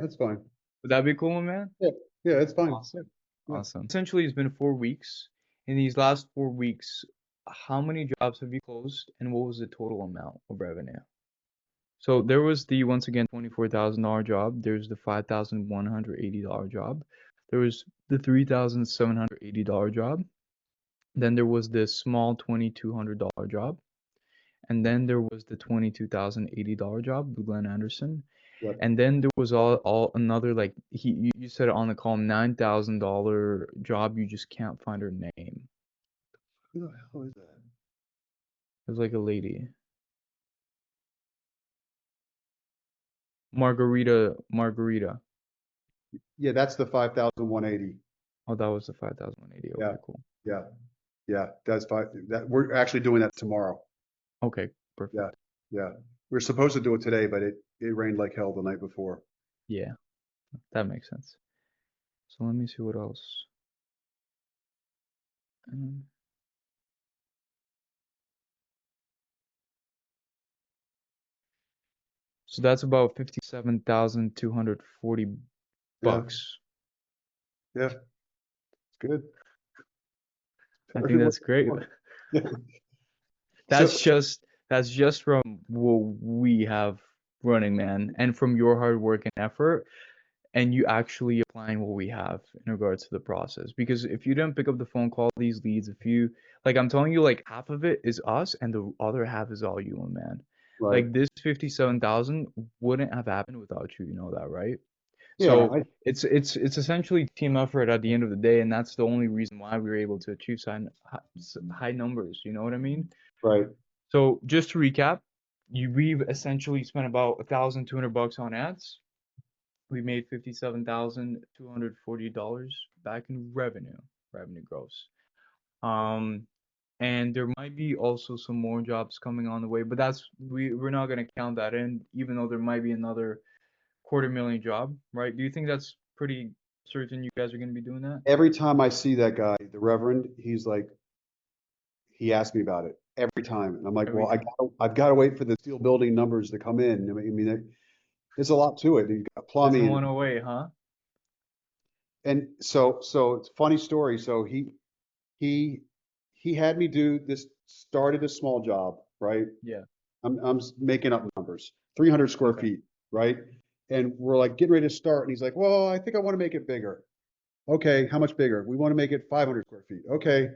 that's fine. Would that be cool, man? Yeah, yeah, it's fine. Yeah, Awesome. yeah. Awesome. Essentially, it's been 4 weeks. In these last 4 weeks, how many jobs have you closed and what was the total amount of revenue? So there was the once again $24,000 job. There's the $5,180 job. There was the $3,780 job. Then there was this small $2,200 job. And then there was the $22,080 job with Glenn Anderson. Yep. And then there was all another like you said it on the call $9,000 job you just can't find her name. Who the hell is that? It was like a lady. Margarita. Yeah, that's the 5,180. Oh, that was the 5,180. Yeah, Okay, cool. yeah, yeah. That's five. That we're actually doing that tomorrow. Okay, Yeah, perfect. yeah. We're supposed to do it today, but it rained like hell the night before. Yeah, that makes sense. So let me see what else. Um, So that's about 57,240 Yeah, bucks. yeah. It's good. I think Everyone. that's great. Yeah. So, That's just from what we have running, man, and from your hard work and effort, and you actually applying what we have in regards to the process. Because if you didn't pick up the phone, call these leads, if you like, I'm telling you, like half of it is us, and the other half is all you, man. right. Like this 57,000 wouldn't have happened without you, you know that, right? Yeah, So it's essentially team effort at the end of the day, and that's the only reason why we were able to achieve high numbers. You know what I mean? right. So just to recap, we've essentially spent about 1,200 bucks on ads. We made $57,240 back in revenue gross. Um, and there might be also some more jobs coming on the way, but we're not gonna count that in, even though there might be another 250,000 job, right? Do you think that's pretty certain you guys are gonna be doing that? Every time I see that guy, the Reverend, he's like, he asks me about it every time, and I'm like, Every well, time. I've got to wait for the steel building numbers to come in. There's a lot to it. You got Doesn't plumbing, want to wait, huh? and so it's a funny story. So he he had me do this. Started a small job, right? Yeah. I'm making up numbers. 300 square Okay. feet, right? And we're like getting ready to start, and he's like, well, I think I want to make it bigger. Okay, how much bigger? We want to make it 500 square feet. Okay,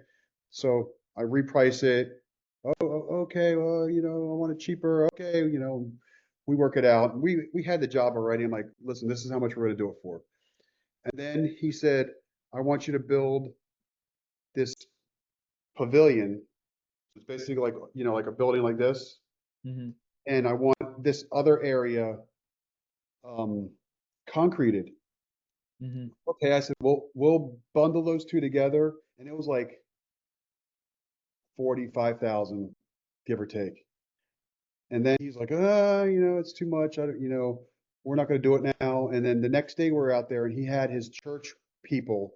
so I reprice it. Okay, well, I want it cheaper. Okay, we work it out. We had the job already. I'm like, listen, this is how much we're going to do it for. And then he said, I want you to build this pavilion. It's basically like, like a building like this. Mm-hmm. And I want this other area um, concreted. Mm-hmm. Okay, I said, we'll bundle those two together. And it was like 45,000, give or take. And then he's like, it's too much. I don't, we're not going to do it now. And then the next day we're out there and he had his church people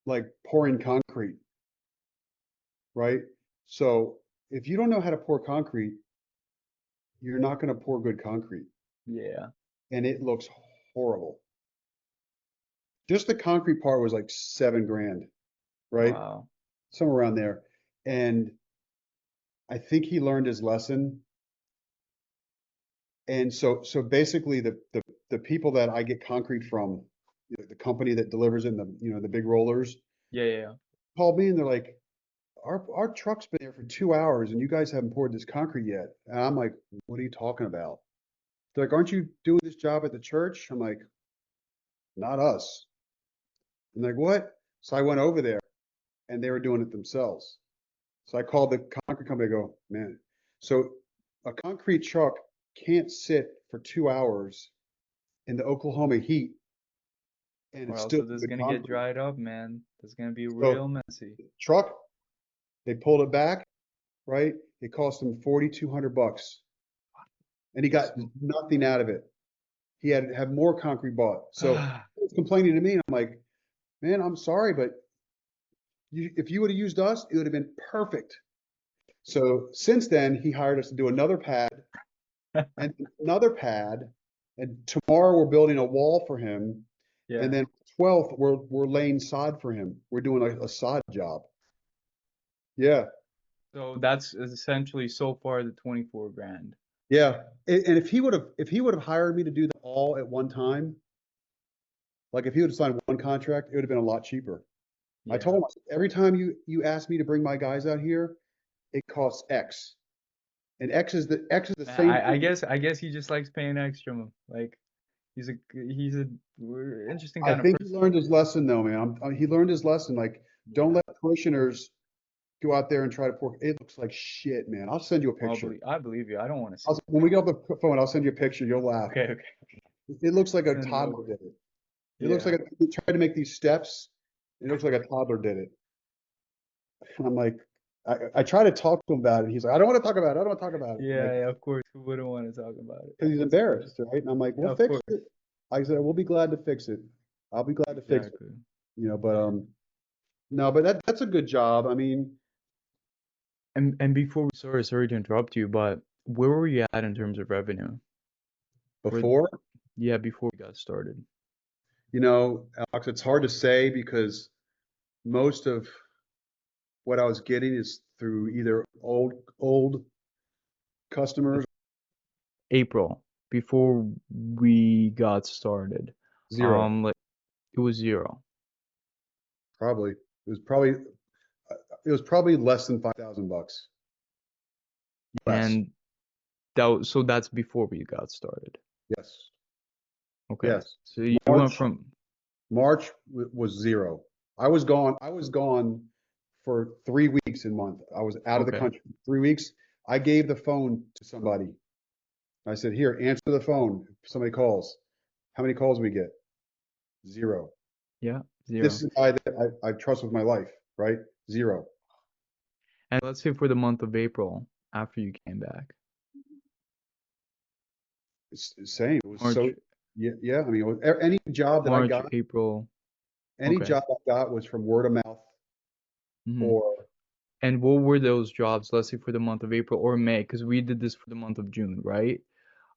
like pouring concrete, right? So if you don't know how to pour concrete, you're not going to pour good concrete. Yeah. And it looks horrible. Just the concrete part was like 7 grand, right? Wow. Somewhere around there. And I think he learned his lesson. And so basically the people that I get concrete from, the company that delivers in the big rollers, Yeah, yeah, yeah. called me and they're like, our truck's been there for 2 hours and you guys haven't poured this concrete yet. And I'm like, what are you talking about? They're like, aren't you doing this job at the church? I'm like, not us. And they're like, what? So I went over there and they were doing it themselves. So I called the concrete company. I go, man, so a concrete truck can't sit for 2 hours in the Oklahoma heat and Or it's else still it is good gonna get concrete. dried up, man. It's gonna be real So messy. truck, they pulled it back, right? It cost him 4,200 bucks, and he got nothing out of it. He had to have more concrete bought. So he was complaining to me, and I'm like, man, I'm sorry, but if you would have used us, it would have been perfect. So since then, he hired us to do another pad and another pad. And tomorrow we're building a wall for him. Yeah. And then 12th, we're laying sod for him. We're doing a sod job. Yeah. So that's essentially so far the 24 grand. Yeah. And if he would have hired me to do that all at one time, like if he would have signed one contract, it would have been a lot cheaper. I told him, I said, every time you ask me to bring my guys out here, it costs X. And X is the Man, same I thing. guess he just likes paying extra. Like he's a interesting I kind of think he person. learned his lesson though, man. He learned his lesson. Like, don't Yeah. let parishioners go out there and try to pour. It looks like shit, man. I'll send you a picture. I believe you. I don't want to see it. When we get off the phone, I'll send you a picture. You'll laugh. Okay, okay. It looks like a Send it toddler over. did it. It looks Yeah. like he tried to make these steps. It looks like a toddler did it. And I'm like, I try to talk to him about it. He's like, I don't want to talk about it. I don't want to talk about it. I'm Yeah, like, yeah, of course. Who wouldn't want to talk about it? because he's It's cool. embarrassed, right? And I'm like, Yeah, we'll of fix course. it. I said, we'll be glad to fix it. I'll be glad to fix it. Exactly. But no, but that's a good job. I mean, And before we sorry to interrupt you, but where were you at in terms of revenue? before, Yeah, before we got started. Alex, it's hard to say because most of what I was getting is through either old customers, April, before we got started. zero, Like it was 0. probably. It was probably less than $5,000. Less. And so that's before we got started. Yes. Okay. Yes. So you went March from March was zero. I was gone for 3 weeks in month. I was out of the okay. country 3 weeks. I gave the phone to somebody. I said, here, answer the phone. If somebody calls. How many calls we get? Zero. Yeah, 0. This is a guy that I trust with my life, right? Zero. And let's say for the month of April after you came back. It's the same. It was March, so, yeah. I mean, any job that I March, got, April. any Okay. job I got was from word of mouth Mhm. or And what were those jobs, let's say for the month of April or May, because we did this for the month of June, right?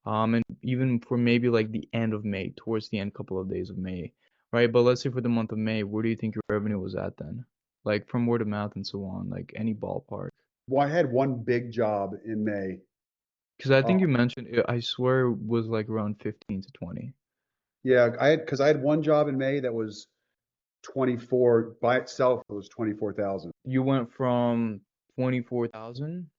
And even for maybe like the end of May, towards the end couple of days of May, right? But let's say for the month of May, where do you think your revenue was at then? Like from word of mouth and so on, like any ballpark. well, I had one big job in May. Because I Uh, think you mentioned it, I swear it was like around 15 to 20. yeah, because I had one job in May that was 24 by itself. It was 24,000. You went from 24,000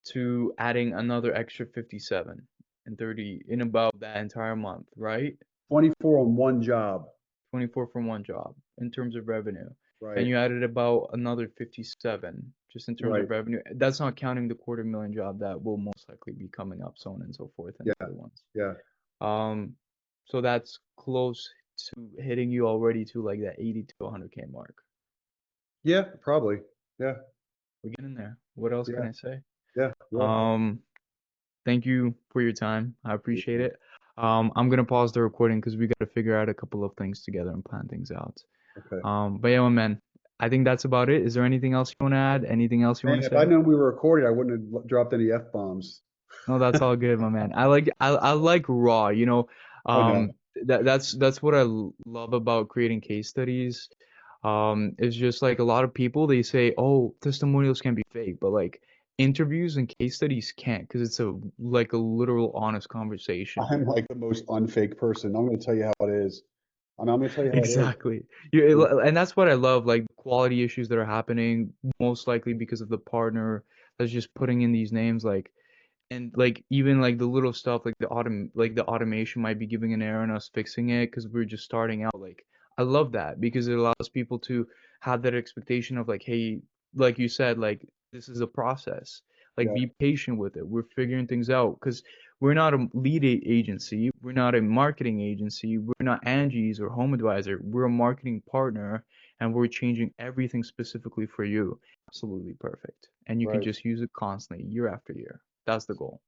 to adding another extra 57 and 30 in about that entire month, right? 24 on one job, 24 from one job in terms of revenue. And right? you added about another 57 just in terms Right. of revenue. That's not counting the 250,000 job that will most likely be coming up, so on and so forth, and Yeah. the other ones. Yeah. So that's close to hitting you already to like that 80 to 100K mark. Yeah, probably. Yeah. We're getting there. What else can Yeah. I say? Yeah. Yeah. Thank you for your time. I appreciate it. I'm gonna pause the recording because we gotta figure out a couple of things together and plan things out. Okay. But yeah, my man, I think that's about it. Is there anything else you want to add? Anything else you Man, want to if I'd say? known we were recording, I wouldn't have dropped any F-bombs. No, that's all good, my man. I like raw, you know. I know. That's what I love about creating case studies. It's just like a lot of people they say, oh, testimonials can be fake, but like interviews and case studies can't because it's like a literal honest conversation. I'm like the most unfake person. I'm going to tell you how it is. I'm going to tell you how it is. Exactly. And that's what I love, like quality issues that are happening, most likely because of the partner that's just putting in these names, like, and like even like the little stuff, like the automation might be giving an error and us fixing it because we're just starting out. Like, I love that because it allows people to have that expectation of like, hey, like you said, like this is a process. Like, Yeah. be patient with it. We're figuring things out because we're not a lead agency. We're not a marketing agency. We're not Angie's or Home Advisor. We're a marketing partner and we're changing everything specifically for you. Absolutely perfect. And you can Right. just use it constantly, year after year. That's the goal.